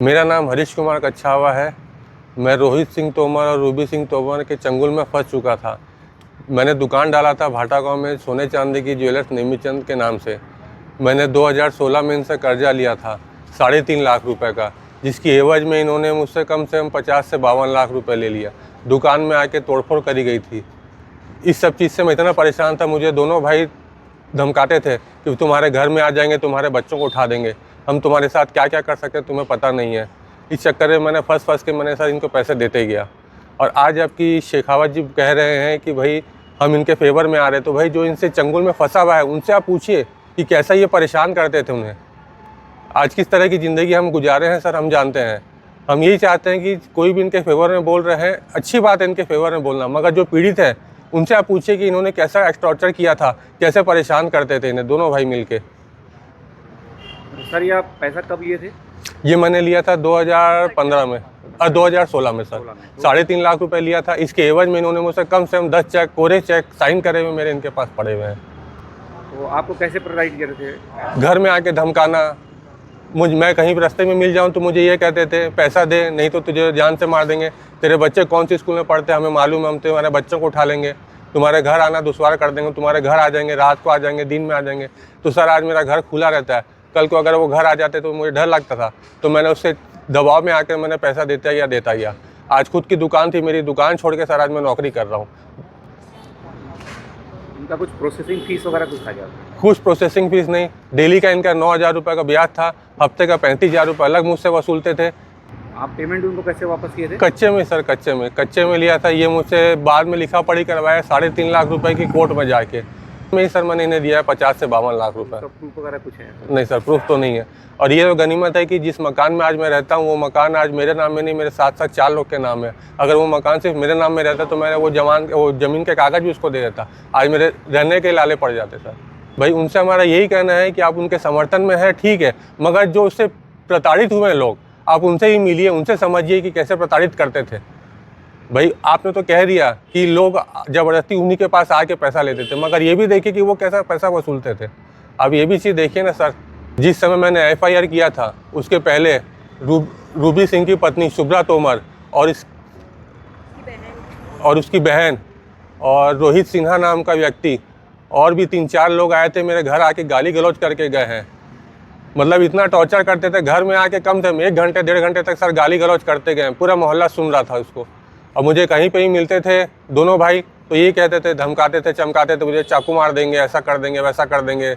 मेरा नाम हरीश कुमार कच्छावा है। मैं रोहित सिंह तोमर और रूबी सिंह तोमर के चंगुल में फंस चुका था। मैंने दुकान डाला था भाटा गांव में सोने चांदी की ज्वेलर्स नेमीचंद के नाम से। मैंने 2016 में इनसे कर्जा लिया था 3.5 लाख रुपए का, जिसकी एवज में इन्होंने मुझसे कम से कम 50 से 52 लाख रुपए ले लिया। दुकान में आके तोड़फोड़ करी गई थी। इस सब चीज़ से मैं इतना परेशान था। मुझे दोनों भाई धमकाते थे कि तुम्हारे घर में आ जाएंगे, तुम्हारे बच्चों को उठा देंगे, हम तुम्हारे साथ क्या क्या कर सकते हैं तुम्हें पता नहीं है। इस चक्कर में मैंने फंस के मैंने सर इनको पैसे देते गया। और आज आपकी शेखावत जी कह रहे हैं कि भाई हम इनके फेवर में आ रहे, तो भाई जो इनसे चंगुल में फंसा हुआ है उनसे आप पूछिए कि कैसा ये परेशान करते थे उन्हें। आज किस तरह की ज़िंदगी हम गुजारे हैं सर, हम जानते हैं। हम यही चाहते हैं कि कोई भी इनके फेवर में बोल रहे हैं, अच्छी बात है इनके फेवर में बोलना, मगर जो पीड़ित है उनसे आप पूछिए कि इन्होंने कैसा टॉर्चर किया था, कैसे परेशान करते थे इन्हें दोनों भाई मिलके। सर ये आप पैसा कब लिए थे? ये मैंने लिया था 2015 में और 2016 में सर 3.5 लाख रुपए लिया था। इसके एवज में इन्होंने मुझसे कम से कम 10 चेक, कोरे चेक साइन करे हुए मेरे इनके पास पड़े हुए हैं। तो आपको कैसे प्रोवाइड कर रहे थे? घर में आके धमकाना, मैं कहीं भी रास्ते में मिल जाऊं तो मुझे ये कहते थे पैसा दे नहीं तो तुझे जान से मार देंगे, तेरे बच्चे कौन सी स्कूल में पढ़ते हैं हमें मालूम है, हम तुम्हारे बच्चों को उठा लेंगे, तुम्हारे घर आना दुश्वार कर देंगे, तुम्हारे घर आ जाएंगे, रात को आ जाएंगे, दिन में आ जाएंगे। तो सर आज मेरा घर खुला रहता है, कल को अगर वो घर आ जाते तो मुझे डर लगता था। तो मैंने उससे दबाव में आकर मैंने पैसा देता गया। आज खुद की दुकान थी मेरी, दुकान छोड़ के सर आज मैं नौकरी कर रहा हूँ। इनका कुछ प्रोसेसिंग फीस वगैरह कुछ था क्या? कुछ प्रोसेसिंग फीस नहीं, डेली का इनका 9,000 रुपये का ब्याज था, हफ्ते का 35,000 रुपये अलग मुझसे वसूलते थे। आप पेमेंट उनको कैसे वापस किए थे? कच्चे में सर, कच्चे में लिया था। ये मुझसे बाद में लिखा पढ़ी करवाया 3.5 लाख रुपए की कोर्ट में जाके। में ही सर मैंने इन्हें दिया है 50 से 52 लाख रुपए। तो प्रूफ वगैरह कुछ है? नहीं सर, प्रूफ तो नहीं है। और ये तो गनीमत है कि जिस मकान में आज मैं रहता हूँ वो मकान आज मेरे नाम में नहीं, मेरे साथ 4 लोग के नाम है। अगर वो मकान सिर्फ मेरे नाम में रहता तो मैंने वो ज़मीन के कागज़ भी उसको दे देता, आज मेरे रहने के लाले पड़ जाते सर। भाई उनसे हमारा यही कहना है कि आप उनके समर्थन में है ठीक है, मगर जो उससे प्रताड़ित हुए लोग आप उनसे ही मिलिए, उनसे समझिए कि कैसे प्रताड़ित करते थे। भाई आपने तो कह दिया कि लोग ज़बरदस्ती उन्हीं के पास आके पैसा लेते थे, मगर ये भी देखिए कि वो कैसा पैसा वसूलते थे। अब ये भी चीज़ देखिए ना सर, जिस समय मैंने FIR किया था उसके पहले रूबी सिंह की पत्नी शुभ्रा तोमर और उसकी बहन और रोहित सिन्हा नाम का व्यक्ति और भी 3-4 लोग आए थे मेरे घर आके गाली गलौज करके गए हैं। मतलब इतना टॉर्चर करते थे, घर में आके कम से कम 1 घंटे 1.5 घंटे तक सर गाली गलौज करते गए। पूरा मोहल्ला सुन रहा था उसको। और मुझे कहीं पे ही मिलते थे दोनों भाई तो ये कहते थे, धमकाते थे, चमकाते थे, मुझे चाकू मार देंगे, ऐसा कर देंगे, वैसा कर देंगे।